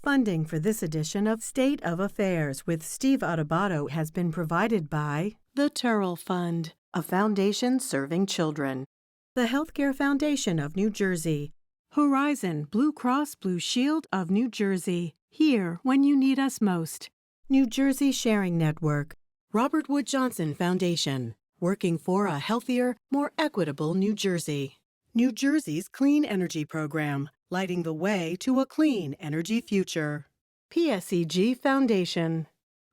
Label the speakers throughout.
Speaker 1: Funding for this edition of State of Affairs with Steve Adubato has been provided by the Turrell Fund, a foundation serving children, the Healthcare Foundation of New Jersey, Horizon Blue Cross Blue Shield of New Jersey, here when you need us most, New Jersey Sharing Network, Robert Wood Johnson Foundation, working for a healthier, more equitable New Jersey. New Jersey's Clean Energy Program, lighting the way to a clean energy future. PSEG Foundation.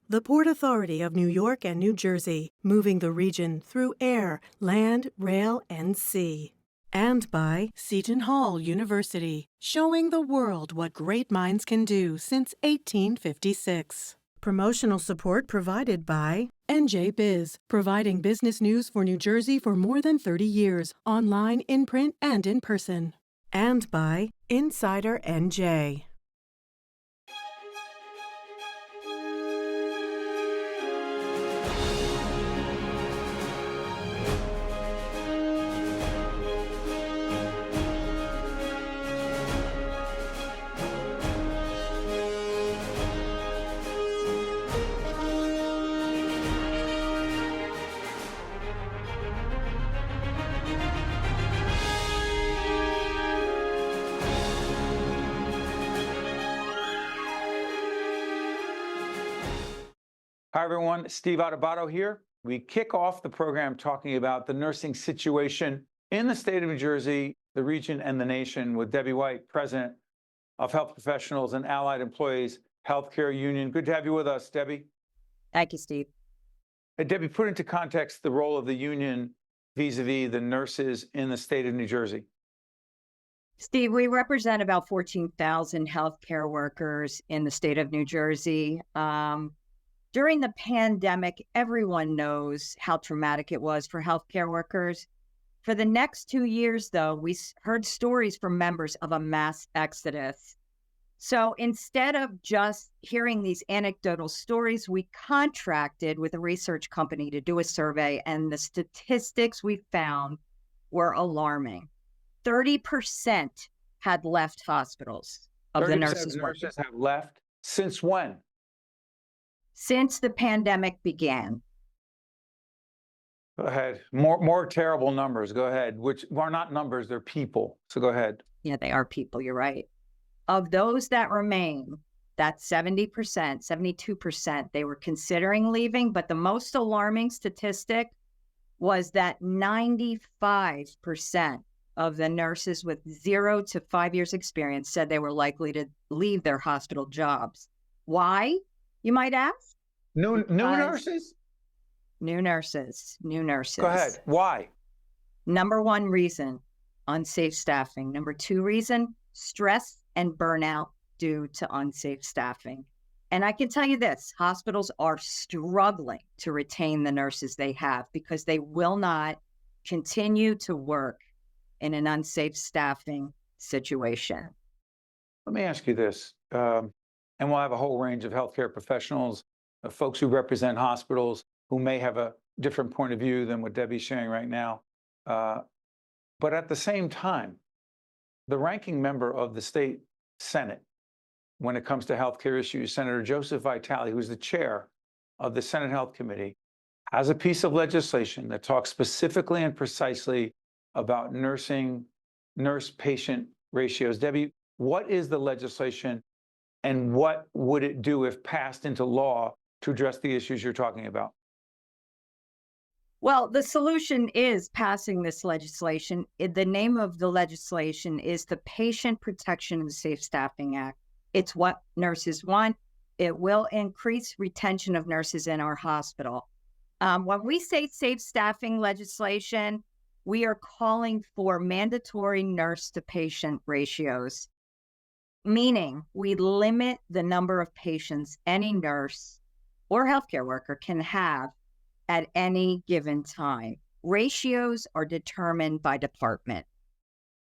Speaker 1: The Port Authority of New York and New Jersey, moving the region through air, land, rail, and sea. And by Seton Hall University, showing the world what great minds can do since 1856. Promotional support provided by NJ Biz, providing business news for New Jersey for more than 30 years, online, in print, and in person. And by Insider NJ.
Speaker 2: Hi, everyone. Steve Adubato here. We kick off the program talking about the nursing situation in the state of New Jersey, the region, and the nation with Debbie White, President of Health Professionals and Allied Employees Healthcare Union. Good to have you with us, Debbie.
Speaker 3: Thank you, Steve.
Speaker 2: Hey, Debbie, put into context the role of the union vis-a-vis the nurses in the state of New Jersey.
Speaker 3: Steve, we represent about 14,000 healthcare workers in the state of New Jersey. During the pandemic, everyone knows how traumatic it was for healthcare workers. For the next 2 years, though, we heard stories from members of a mass exodus. So instead of just hearing these anecdotal stories, we contracted with a research company to do a survey, and the statistics we found were alarming. 30% had left hospitals of the nurses.
Speaker 2: 30% of nurses have left. Since when?
Speaker 3: Since the pandemic began.
Speaker 2: Go ahead. More terrible numbers. Go ahead. Which are not numbers, they're people. So go ahead.
Speaker 3: Yeah, they are people. You're right. Of those that remain, that's 70%, 72%, they were considering leaving. But the most alarming statistic was that 95% of the nurses with 0 to 5 years experience said they were likely to leave their hospital jobs. Why? You might ask?
Speaker 2: New nurses?
Speaker 3: New nurses.
Speaker 2: Go ahead. Why?
Speaker 3: Number one reason, unsafe staffing. Number two reason, stress and burnout due to unsafe staffing. And I can tell you this, hospitals are struggling to retain the nurses they have because they will not continue to work in an unsafe staffing situation.
Speaker 2: Let me ask you this. And we'll have a whole range of healthcare professionals, folks who represent hospitals who may have a different point of view than what Debbie's sharing right now. But at the same time, the ranking member of the state Senate, when it comes to healthcare issues, Senator Joseph Vitale, who's the chair of the Senate Health Committee, has a piece of legislation that talks specifically and precisely about nurse-patient ratios. Debbie, what is the legislation? And what would it do if passed into law to address the issues you're talking about?
Speaker 3: Well, the solution is passing this legislation. The name of the legislation is the Patient Protection and Safe Staffing Act. It's what nurses want. It will increase retention of nurses in our hospital. When we say safe staffing legislation, we are calling for mandatory nurse-to-patient ratios. Meaning we limit the number of patients any nurse or healthcare worker can have at any given time. Ratios are determined by department.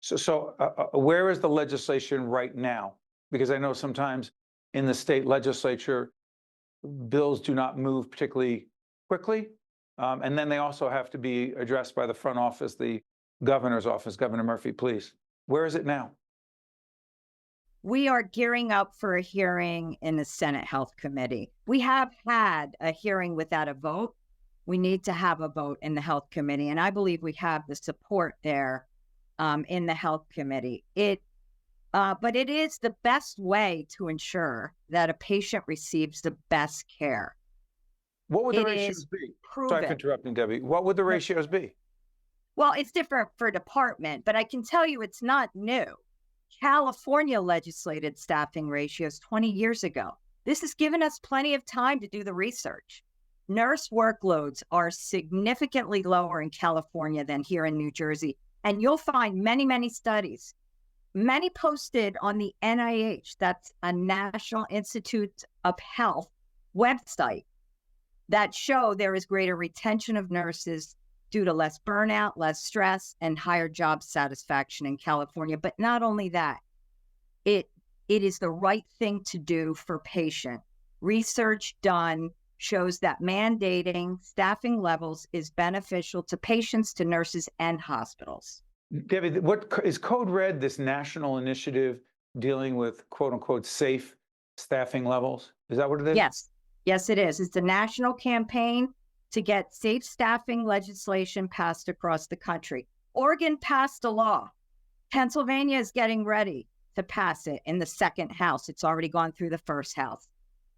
Speaker 2: So where is the legislation right now? Because I know sometimes in the state legislature, bills do not move particularly quickly. And then they also have to be addressed by the front office, the governor's office. Governor Murphy, please. Where is it now?
Speaker 3: we are gearing up for a hearing in the Senate Health Committee. We have had a hearing without a vote. We need to have a vote in the Health Committee, and I believe we have the support there in the Health Committee. But it is the best way to ensure that a patient receives the best care.
Speaker 2: What would the ratios be? Sorry for interrupting, Debbie. What would the ratios be?
Speaker 3: Well, it's different for department, but I can tell you it's not new. California legislated staffing ratios 20 years ago. This has given us plenty of time to do the research. Nurse workloads are significantly lower in California than here in New Jersey. And you'll find many, many studies, many posted on the NIH, that's a National Institute of Health website, that show there is greater retention of nurses due to less burnout, less stress, and higher job satisfaction in California. But not only that, it is the right thing to do for patient. Research done shows that mandating staffing levels is beneficial to patients, to nurses, and hospitals.
Speaker 2: Debbie, what is Code Red, this national initiative dealing with quote unquote safe staffing levels? Is that what it is?
Speaker 3: Yes. Yes, it is. It's a national campaign to get safe staffing legislation passed across the country. Oregon passed a law. Pennsylvania is getting ready to pass it in the second house. It's already gone through the first house.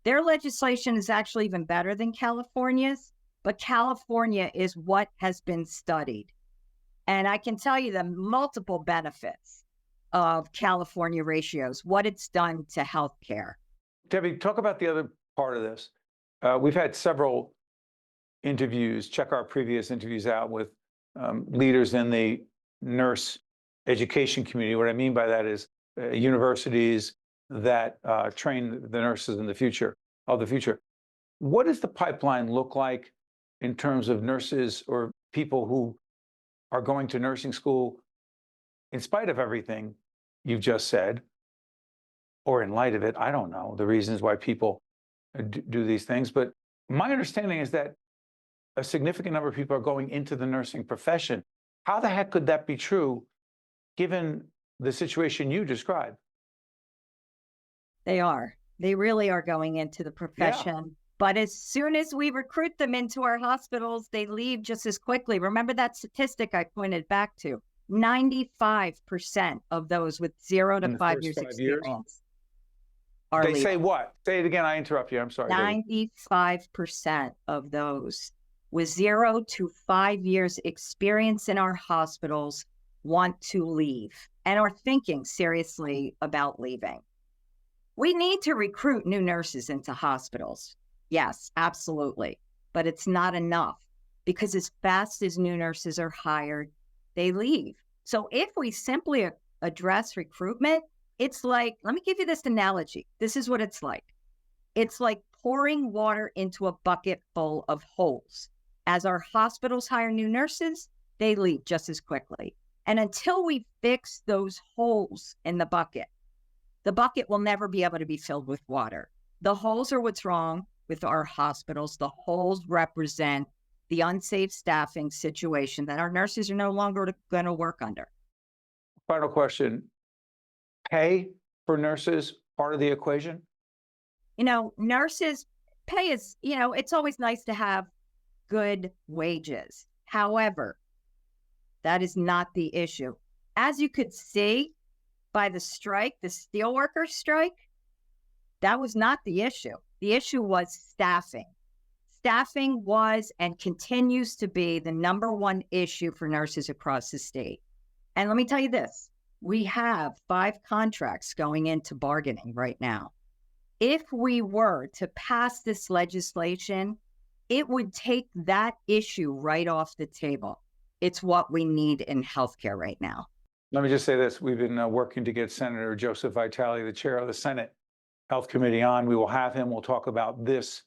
Speaker 3: Their legislation is actually even better than California's, but California is what has been studied. And I can tell you the multiple benefits of California ratios, what it's done to healthcare.
Speaker 2: Debbie, talk about the other part of this. We've had several interviews, check our previous interviews out with leaders in the nurse education community. What I mean by that is universities that train the nurses in the future, of the future. What does the pipeline look like in terms of nurses or people who are going to nursing school in spite of everything you've just said, or in light of it? I don't know the reasons why people do these things, but my understanding is that a significant number of people are going into the nursing profession. How the heck could that be true given the situation you described?
Speaker 3: They are. They really are going into the profession. Yeah. But as soon as we recruit them into our hospitals, they leave just as quickly. Remember that statistic I pointed back to? 95% of those with 0 to 5 years experience are
Speaker 2: They
Speaker 3: leaving.
Speaker 2: say what? Say it again. I interrupt you. I'm sorry.
Speaker 3: 95% of those with 0 to 5 years experience in our hospitals want to leave and are thinking seriously about leaving. We need to recruit new nurses into hospitals. Yes, absolutely. But it's not enough because as fast as new nurses are hired, they leave. So if we simply address recruitment, it's like, let me give you this analogy. This is what it's like. It's like pouring water into a bucket full of holes. As our hospitals hire new nurses, they leave just as quickly. And until we fix those holes in the bucket will never be able to be filled with water. The holes are what's wrong with our hospitals. The holes represent the unsafe staffing situation that our nurses are no longer going to work under.
Speaker 2: Final question. Pay for nurses part of the equation?
Speaker 3: Nurses pay is, it's always nice to have good wages. However, that is not the issue. As you could see by the strike, the steelworkers strike, that was not the issue. The issue was staffing. Staffing was and continues to be the number one issue for nurses across the state. And let me tell you this, we have 5 contracts going into bargaining right now. If we were to pass this legislation, it would take that issue right off the table. It's what we need in healthcare right now.
Speaker 2: Let me just say this. We've been working to get Senator Joseph Vitale, the chair of the Senate Health Committee, on. We will have him. We'll talk about this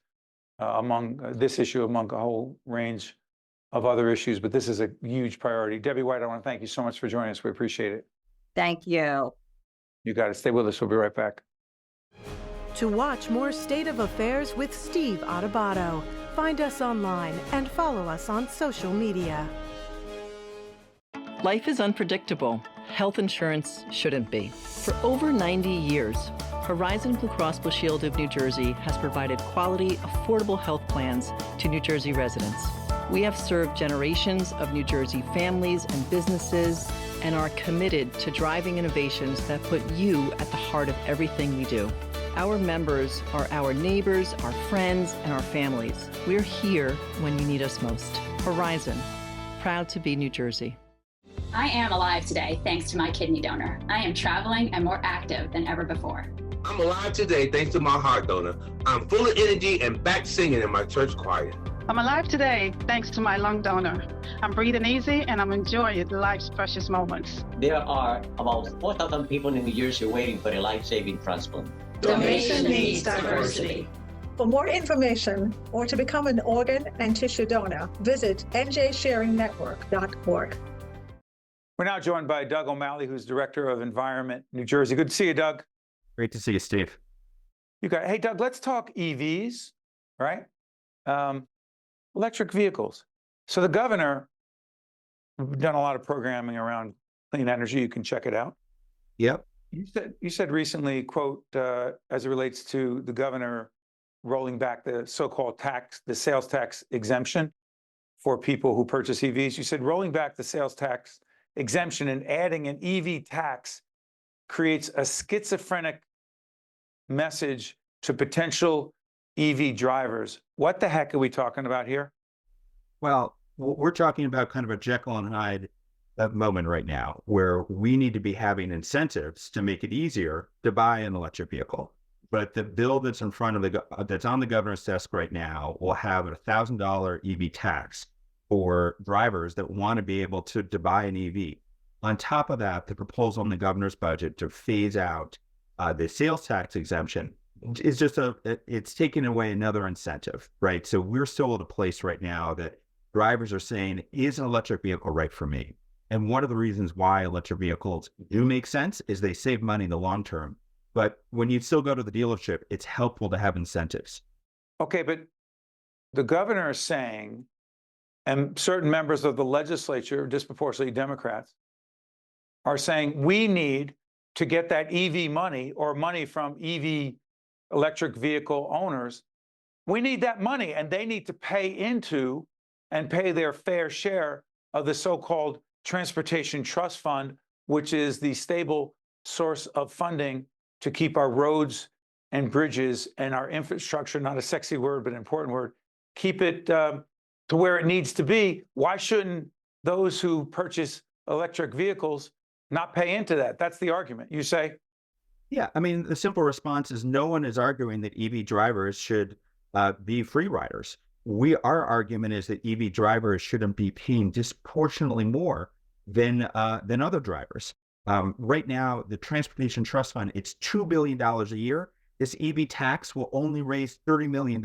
Speaker 2: this issue among a whole range of other issues, but this is a huge priority. Debbie White, I want to thank you so much for joining us. We appreciate it.
Speaker 3: Thank you.
Speaker 2: You got it. Stay with us. We'll be right back.
Speaker 1: To watch more State of Affairs with Steve Adubato, find us online and follow us on social media.
Speaker 4: Life is unpredictable. Health insurance shouldn't be. For over 90 years, Horizon Blue Cross Blue Shield of New Jersey has provided quality, affordable health plans to New Jersey residents. We have served generations of New Jersey families and businesses and are committed to driving innovations that put you at the heart of everything we do. Our members are our neighbors, our friends, and our families. We're here when you need us most. Horizon, proud to be New Jersey.
Speaker 5: I am alive today thanks to my kidney donor. I am traveling and more active than ever before.
Speaker 6: I'm alive today thanks to my heart donor. I'm full of energy and back singing in my church choir.
Speaker 7: I'm alive today thanks to my lung donor. I'm breathing easy and I'm enjoying life's precious moments.
Speaker 8: There are about 4,000 people in New Jersey waiting for a life-saving transplant.
Speaker 9: Donation needs diversity.
Speaker 10: For more information or to become an organ and tissue donor, visit njsharingnetwork.org.
Speaker 2: We're now joined by Doug O'Malley, who's Director of Environment, New Jersey. Good to see you, Doug.
Speaker 11: Great to see you, Steve.
Speaker 2: Hey, Doug, let's talk EVs, right? Electric vehicles. So the governor, we've done a lot of programming around clean energy. You can check it out.
Speaker 11: Yep.
Speaker 2: You said recently, quote, as it relates to the governor rolling back the so-called tax, the sales tax exemption for people who purchase EVs. You said rolling back the sales tax exemption and adding an EV tax creates a schizophrenic message to potential EV drivers. What the heck are we talking about here?
Speaker 11: Well, we're talking about kind of a Jekyll and Hyde moment right now, where we need to be having incentives to make it easier to buy an electric vehicle. But the bill that's in front of that's on the governor's desk right now will have a $1,000 EV tax for drivers that want to be able to buy an EV. On top of that, the proposal in the governor's budget to phase out the sales tax exemption is just it's taking away another incentive, right? So we're still at a place right now that drivers are saying, is an electric vehicle right for me? And one of the reasons why electric vehicles do make sense is they save money in the long term. But when you still go to the dealership, it's helpful to have incentives.
Speaker 2: Okay, but the governor is saying, and certain members of the legislature, disproportionately Democrats, are saying we need to get that EV money or money from EV electric vehicle owners. We need that money, and they need to pay into and pay their fair share of the so-called Transportation Trust Fund, which is the stable source of funding to keep our roads and bridges and our infrastructure, not a sexy word, but an important word, keep it to where it needs to be. Why shouldn't those who purchase electric vehicles not pay into that? That's the argument, you say?
Speaker 11: Yeah, I mean, the simple response is no one is arguing that EV drivers should be free riders. Our argument is that EV drivers shouldn't be paying disproportionately more than other drivers. Right now, the Transportation Trust Fund, it's $2 billion a year. This EV tax will only raise $30 million,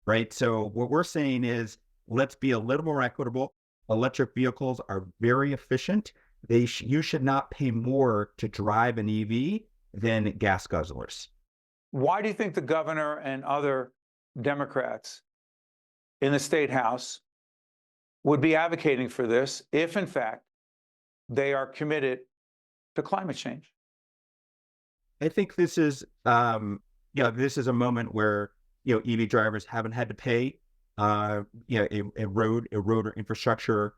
Speaker 11: right? So what we're saying is, let's be a little more equitable. Electric vehicles are very efficient. You should not pay more to drive an EV than gas guzzlers.
Speaker 2: Why do you think the governor and other Democrats in the state house would be advocating for this if, in fact, they are committed to climate change?
Speaker 11: I think this is, this is a moment where, EV drivers haven't had to pay, a road or infrastructure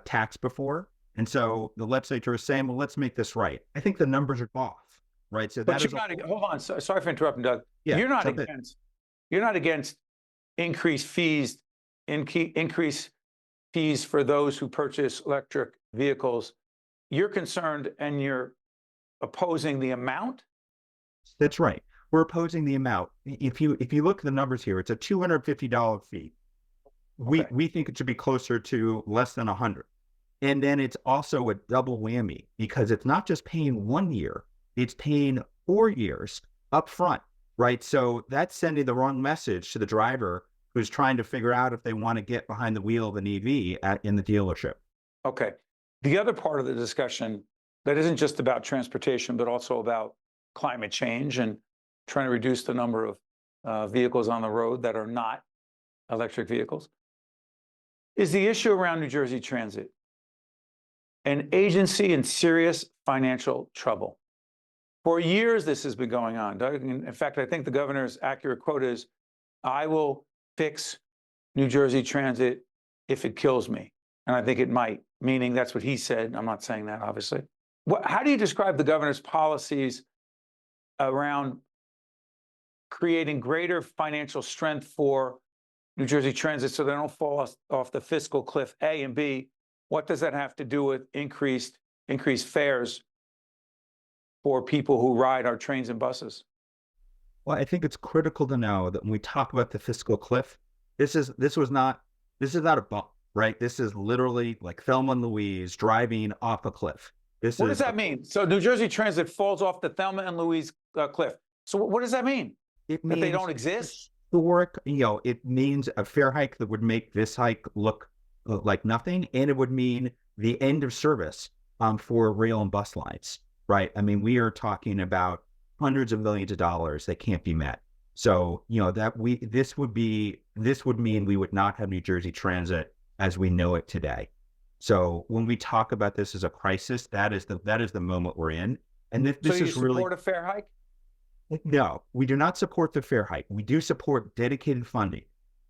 Speaker 11: tax before. And so the legislature is saying, well, let's make this right. I think the numbers are off, right? So
Speaker 2: but hold on. Sorry for interrupting, Doug. Yeah, you're not against increased fees for those who purchase electric vehicles. You're concerned and you're opposing the amount?
Speaker 11: That's right. We're opposing the amount. If you look at the numbers here, it's a $250 fee.
Speaker 2: Okay.
Speaker 11: We think it should be closer to less than $100. And then it's also a double whammy because it's not just paying 1 year, it's paying 4 years up front, right? So that's sending the wrong message to the driver who's trying to figure out if they want to get behind the wheel of an EV in the dealership.
Speaker 2: Okay. The other part of the discussion that isn't just about transportation, but also about climate change and trying to reduce the number of vehicles on the road that are not electric vehicles, is the issue around New Jersey Transit, an agency in serious financial trouble. For years, this has been going on, Doug. In fact, I think the governor's accurate quote is, "I will fix New Jersey Transit if it kills me." And I think it might, meaning that's what he said. I'm not saying that, obviously. How do you describe the governor's policies around creating greater financial strength for New Jersey Transit so they don't fall off the fiscal cliff, A, and B, what does that have to do with increased fares for people who ride our trains and buses?
Speaker 11: Well, I think it's critical to know that when we talk about the fiscal cliff, this is not a bump, right? This is literally like Thelma and Louise driving off a cliff.
Speaker 2: What does that mean? So New Jersey Transit falls off the Thelma and Louise cliff. So what does that mean?
Speaker 11: It
Speaker 2: that
Speaker 11: means
Speaker 2: they don't exist?
Speaker 11: Historic, it means a fare hike that would make this hike look like nothing, and it would mean the end of service for rail and bus lines, right? I mean, we are talking about hundreds of millions of dollars that can't be met. So, this would mean we would not have New Jersey Transit as we know it today. So when we talk about this as a crisis, that is the moment we're in. And this
Speaker 2: so you
Speaker 11: is really
Speaker 2: support a fare hike?
Speaker 11: No, we do not support the fare hike. We do support dedicated funding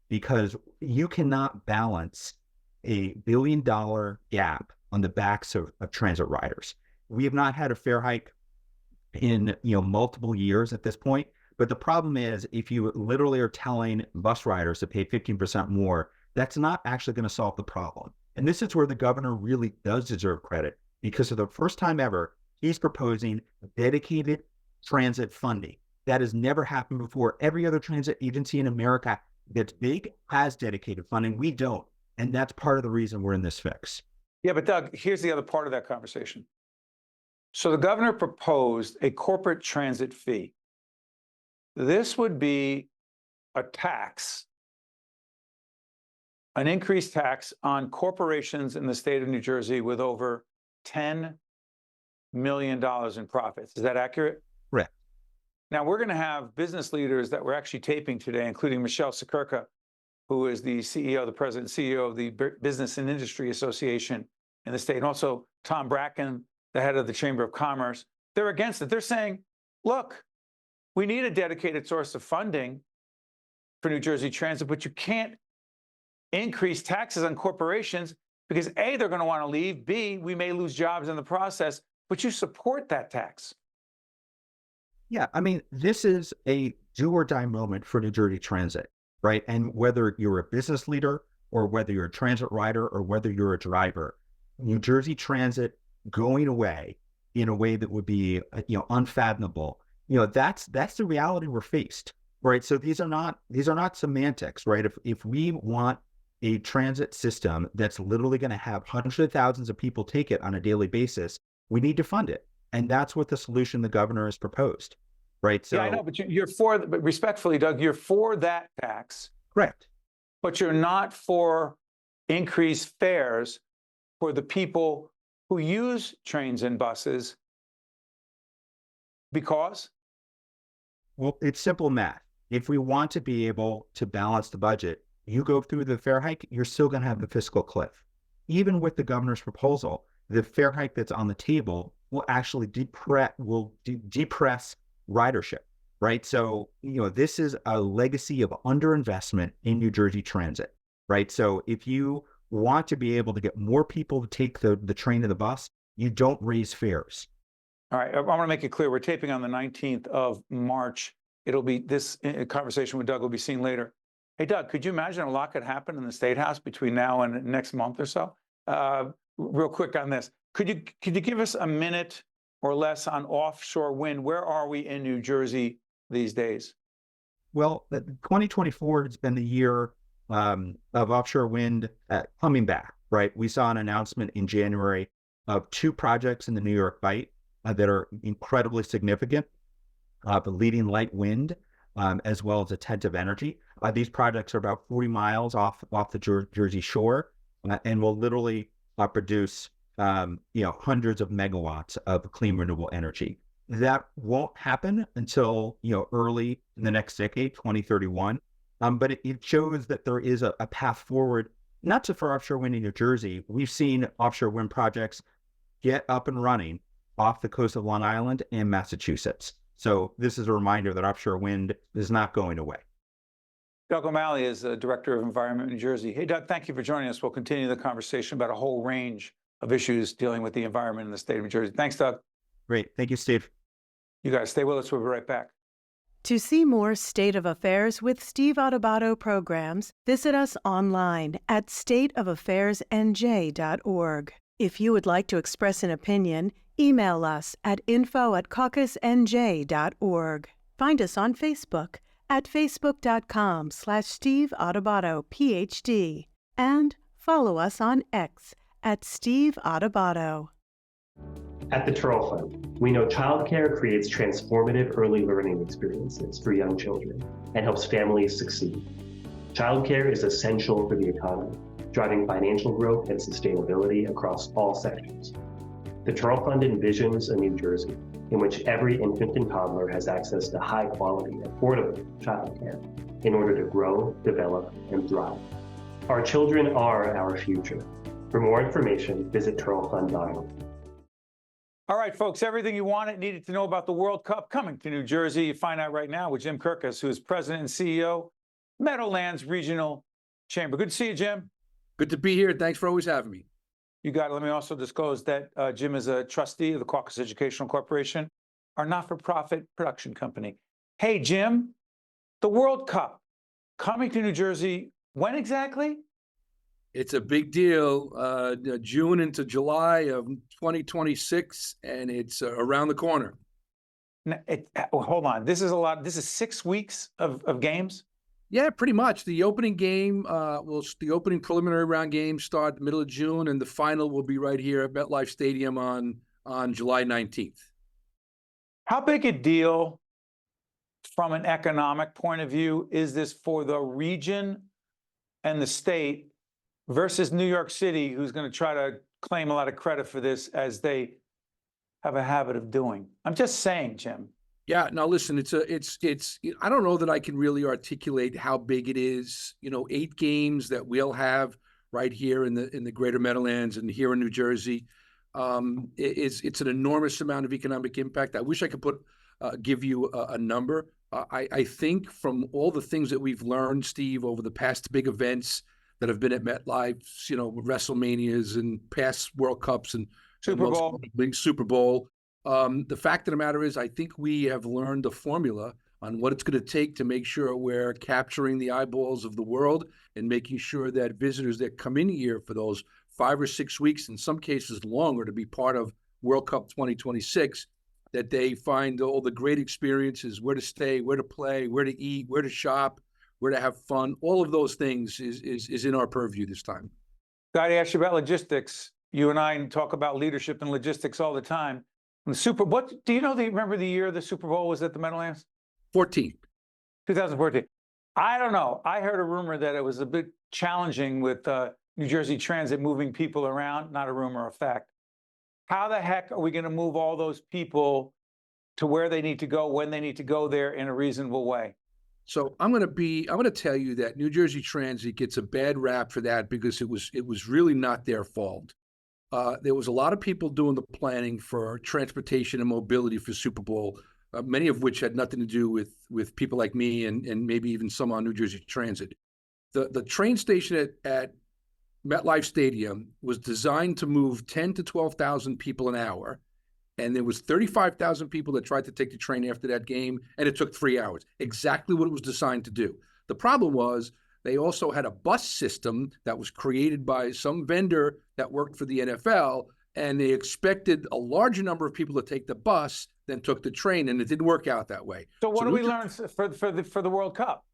Speaker 11: because you cannot balance $1 billion gap on the backs of transit riders. We have not had a fare hike in multiple years at this point. But the problem is, if you literally are telling bus riders to pay 15% more, that's not actually going to solve the problem. And this is where the governor really does deserve credit, because for the first time ever, he's proposing dedicated transit funding. That has never happened before. Every other transit agency in America that's big has dedicated funding. We don't. And that's part of the reason we're in this fix.
Speaker 2: Yeah, but Doug, here's the other part of that conversation. So the governor proposed a corporate transit fee. This would be a tax, an increased tax on corporations in the state of New Jersey with over $10 million in profits. Is that accurate?
Speaker 11: Correct.
Speaker 2: Now, we're going to have business leaders that we're actually taping today, including Michelle Sikirka, who is the president and CEO of the Business and Industry Association in the state, and also Tom Bracken, the head of the Chamber of Commerce. They're against it. They're saying, look, we need a dedicated source of funding for New Jersey Transit, but you can't increase taxes on corporations because A, they're going to want to leave, B, we may lose jobs in the process, but you support that tax.
Speaker 11: Yeah, I mean, this is a do or die moment for New Jersey Transit, right? And whether you're a business leader or whether you're a transit rider or whether you're a driver, New Jersey Transit going away in a way that would be, unfathomable. That's the reality we're faced, right? So these are not semantics, right? If we want a transit system that's literally going to have hundreds of thousands of people take it on a daily basis, we need to fund it. And that's what the solution the governor has proposed, right? So
Speaker 2: yeah, I know, but but respectfully, Doug, you're for that tax.
Speaker 11: Correct.
Speaker 2: But you're not for increased fares for the people who use trains and buses because?
Speaker 11: Well, it's simple math. If we want to be able to balance the budget, you go through the fare hike, you're still going to have the fiscal cliff. Even with the governor's proposal, the fare hike that's on the table will actually depress ridership, right? So, this is a legacy of underinvestment in New Jersey Transit, right? So if you want to be able to get more people to take the train and the bus, you don't raise fares.
Speaker 2: All right, I want to make it clear. We're taping on the 19th of March. It'll be this conversation with Doug will be seen later. Hey, Doug, could you imagine a lot could happen in the State House between now and next month or so? Real quick on this. Could you give us a minute or less on offshore wind? Where are we in New Jersey these days?
Speaker 11: Well, 2024 has been the year of offshore wind coming back, right? We saw an announcement in January of 2 projects in the New York Bight that are incredibly significant, the leading light wind, as well as attentive energy. These projects are about 40 miles off the Jersey shore and will literally produce hundreds of megawatts of clean renewable energy. That won't happen until early in the next decade, 2031. But it shows that there is a path forward, not just for offshore wind in New Jersey. We've seen offshore wind projects get up and running off the coast of Long Island and Massachusetts. So this is a reminder that offshore wind is not going away.
Speaker 2: Doug O'Malley is the Director of Environment in New Jersey. Hey, Doug, thank you for joining us. We'll continue the conversation about a whole range of issues dealing with the environment in the state of New Jersey. Thanks, Doug.
Speaker 11: Great. Thank you, Steve.
Speaker 2: You guys stay with us. We'll be right back.
Speaker 1: To see more State of Affairs with Steve Adubato programs, visit us online at stateofaffairsnj.org. If you would like to express an opinion, email us at info@caucusnj.org. Find us on Facebook at facebook.com/Steve Adubato, PhD, and follow us on X at Steve Adubato.
Speaker 12: At the Turl Fund, we know childcare creates transformative early learning experiences for young children and helps families succeed. Childcare is essential for the economy, driving financial growth and sustainability across all sectors. The Turl Fund envisions a New Jersey in which every infant and toddler has access to high-quality, affordable childcare in order to grow, develop, and thrive. Our children are our future. For more information, visit turlfund.org.
Speaker 2: All right, folks, everything you wanted, needed to know about the World Cup coming to New Jersey. You find out right now with Jim Kirkos, who is President and CEO, Meadowlands Regional Chamber. Good to see you, Jim.
Speaker 13: Good to be here. Thanks for always having me.
Speaker 2: You got it. Let me also disclose that Jim is a trustee of the Caucus Educational Corporation, our not-for-profit production company. Hey, Jim, the World Cup coming to New Jersey, when exactly?
Speaker 13: It's a big deal, June into July of 2026, and it's around the corner.
Speaker 2: Hold on. This is a lot. This is 6 weeks of games?
Speaker 13: Yeah, pretty much. The opening game, the opening preliminary round games start the middle of June, and the final will be right here at MetLife Stadium on July 19th.
Speaker 2: How big a deal from an economic point of view is this for the region and the state versus New York City, who's going to try to claim a lot of credit for this as they have a habit of doing? I'm just saying, Jim.
Speaker 13: Yeah, now listen, it's I don't know that I can really articulate how big it is. 8 games that we'll have right here in the greater Meadowlands and here in New Jersey. It's an enormous amount of economic impact. I wish I could give you a number. I think from all the things that we've learned, Steve, over the past big events that have been at MetLife, WrestleManias and past World Cups and
Speaker 2: Super Bowl.
Speaker 13: Super Bowl. The fact of the matter is, I think we have learned a formula on what it's going to take to make sure we're capturing the eyeballs of the world and making sure that visitors that come in here for those 5 or 6 weeks, in some cases longer, to be part of World Cup 2026, that they find all the great experiences, where to stay, where to play, where to eat, where to shop, where to have fun. All of those things is in our purview this time.
Speaker 2: Got to ask you about logistics. You and I talk about leadership and logistics all the time. And what do you know? Remember the year the Super Bowl was at the Meadowlands? 2014. I don't know. I heard a rumor that it was a bit challenging with New Jersey Transit moving people around. Not a rumor, a fact. How the heck are we going to move all those people to where they need to go, when they need to go there in a reasonable way?
Speaker 13: So I'm going to tell you that New Jersey Transit gets a bad rap for that because it was really not their fault. There was a lot of people doing the planning for transportation and mobility for Super Bowl, many of which had nothing to do with people like me and maybe even some on New Jersey Transit. The train station at MetLife Stadium was designed to move 10 to 12,000 people an hour. And there was 35,000 people that tried to take the train after that game, and it took 3 hours. Exactly what it was designed to do. The problem was they also had a bus system that was created by some vendor that worked for the NFL, and they expected a larger number of people to take the bus than took the train, and it didn't work out that way.
Speaker 2: So what do we learn for the World Cup?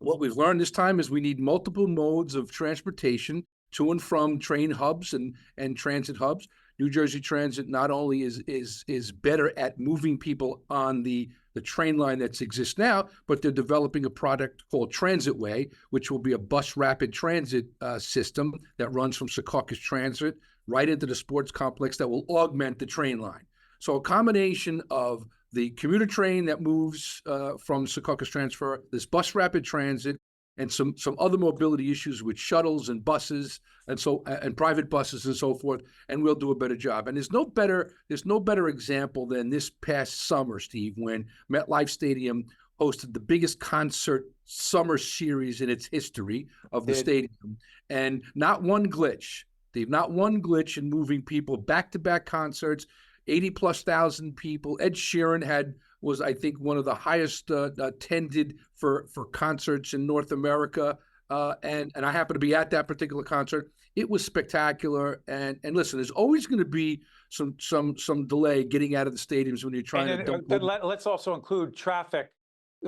Speaker 13: What we've learned this time is we need multiple modes of transportation to and from train hubs and transit hubs. New Jersey Transit not only is better at moving people on the train line that exists now, but they're developing a product called Transitway, which will be a bus rapid transit system that runs from Secaucus Transit right into the sports complex that will augment the train line. So a combination of the commuter train that moves from Secaucus Transfer, this bus rapid transit, and some other mobility issues with shuttles and buses and private buses and so forth, and we'll do a better job. And there's no better example than this past summer, Steve, when MetLife Stadium hosted the biggest concert summer series in its history of the stadium, and not one glitch, Steve, not one glitch in moving people back-to-back concerts, 80,000+ people. Ed Sheeran was, I think, one of the highest attended for concerts in North America. And I happened to be at that particular concert. It was spectacular. And listen, there's always going to be some delay getting out of the stadiums when you're trying to.
Speaker 2: Let's also include traffic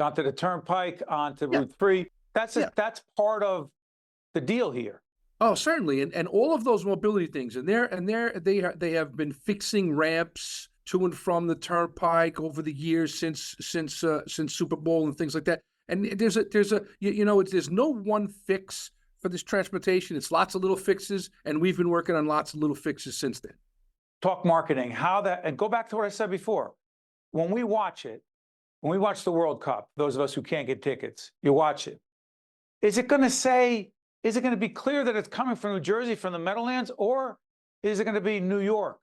Speaker 2: onto the turnpike, onto Route 3. That's part of the deal here.
Speaker 13: Oh, certainly, and all of those mobility things, and they have been fixing ramps to and from the turnpike over the years since Super Bowl and things like that. And there's no one fix for this transportation. It's lots of little fixes, and we've been working on lots of little fixes since then.
Speaker 2: Talk marketing, and go back to what I said before. When we watch the World Cup, those of us who can't get tickets, you watch it. Is it going to be clear that it's coming from New Jersey, from the Meadowlands, or is it going to be New York?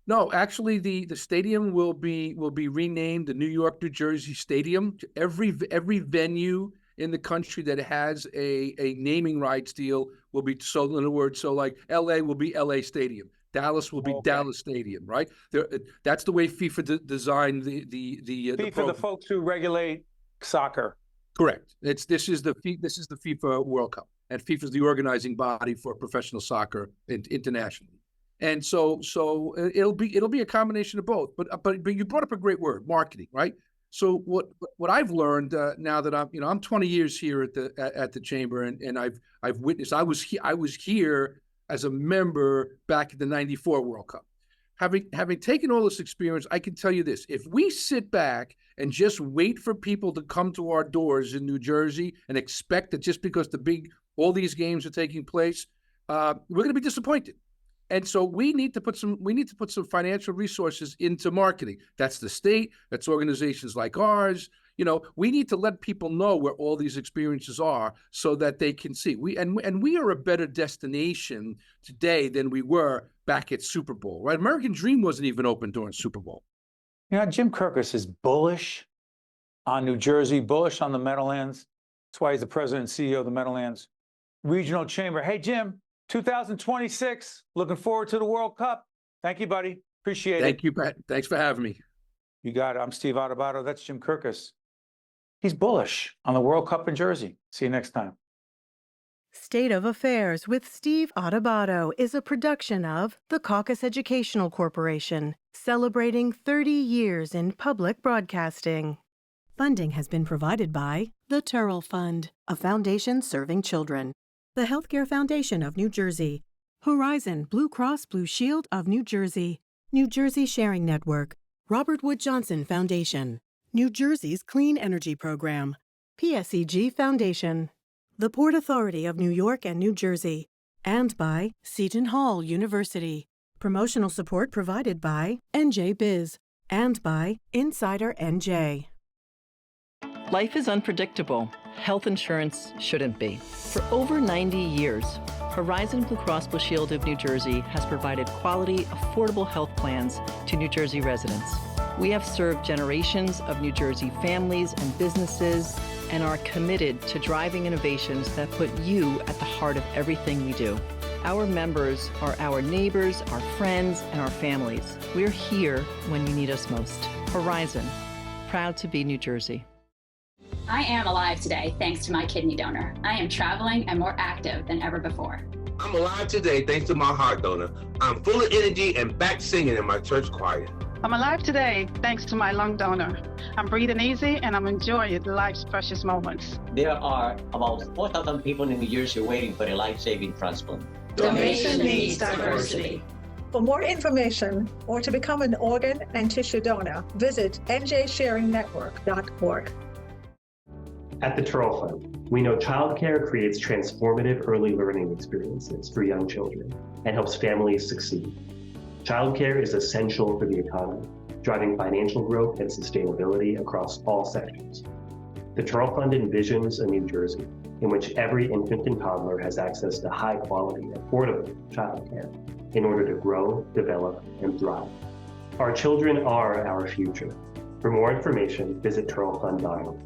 Speaker 13: No, actually, the stadium will be renamed the New York, New Jersey Stadium. Every venue in the country that has a naming rights deal will be, so in other words, so like LA will be LA Stadium. Dallas will be Dallas Stadium, right? That's the way FIFA designed the
Speaker 2: FIFA, the folks who regulate soccer.
Speaker 13: Correct. This is the FIFA World Cup, and FIFA is the organizing body for professional soccer internationally. And so it'll be a combination of both. But you brought up a great word, marketing, right? So what I've learned now that I'm 20 years here at the chamber, and I've witnessed. I was here as a member back in the '94 World Cup. Having taken all this experience, I can tell you this: if we sit back and just wait for people to come to our doors in New Jersey and expect that just because all these games are taking place, we're going to be disappointed. And so we need to put some financial resources into marketing. That's the state. That's organizations like ours. We need to let people know where all these experiences are so that they can see. We are a better destination today than we were back at Super Bowl, right? American Dream wasn't even open during Super Bowl.
Speaker 2: Jim Kirkos is bullish on New Jersey, bullish on the Meadowlands. That's why he's the president and CEO of the Meadowlands Regional Chamber. Hey, Jim, 2026, looking forward to the World Cup. Thank you, buddy. Appreciate it.
Speaker 13: Thank you, Pat. Thanks for having me.
Speaker 2: You got it. I'm Steve Adubato. That's Jim Kirkos. He's bullish on the World Cup in Jersey. See you next time.
Speaker 1: State of Affairs with Steve Adubato is a production of the Caucus Educational Corporation, celebrating 30 years in public broadcasting. Funding has been provided by the Turrell Fund, a foundation serving children, the Healthcare Foundation of New Jersey, Horizon Blue Cross Blue Shield of New Jersey, New Jersey Sharing Network, Robert Wood Johnson Foundation, New Jersey's Clean Energy Program, PSEG Foundation, the Port Authority of New York and New Jersey, and by Seton Hall University. Promotional support provided by NJ Biz and by Insider NJ.
Speaker 4: Life is unpredictable. Health insurance shouldn't be. For over 90 years, Horizon Blue Cross Blue Shield of New Jersey has provided quality, affordable health plans to New Jersey residents. We have served generations of New Jersey families and businesses and are committed to driving innovations that put you at the heart of everything we do. Our members are our neighbors, our friends, and our families. We're here when you need us most. Horizon, proud to be New Jersey.
Speaker 5: I am alive today thanks to my kidney donor. I am traveling and more active than ever before.
Speaker 6: I'm alive today thanks to my heart donor. I'm full of energy and back singing in my church choir.
Speaker 7: I'm alive today thanks to my lung donor. I'm breathing easy and I'm enjoying life's precious moments.
Speaker 8: There are about 4,000 people in New Jersey waiting for a life-saving transplant.
Speaker 9: Donation needs diversity.
Speaker 10: For more information or to become an organ and tissue donor, visit njsharingnetwork.org.
Speaker 12: At the Turrell Fund, we know childcare creates transformative early learning experiences for young children and helps families succeed. Childcare is essential for the economy, driving financial growth and sustainability across all sectors. The Turl Fund envisions a New Jersey in which every infant and toddler has access to high-quality, affordable childcare in order to grow, develop, and thrive. Our children are our future. For more information, visit turlfund.org.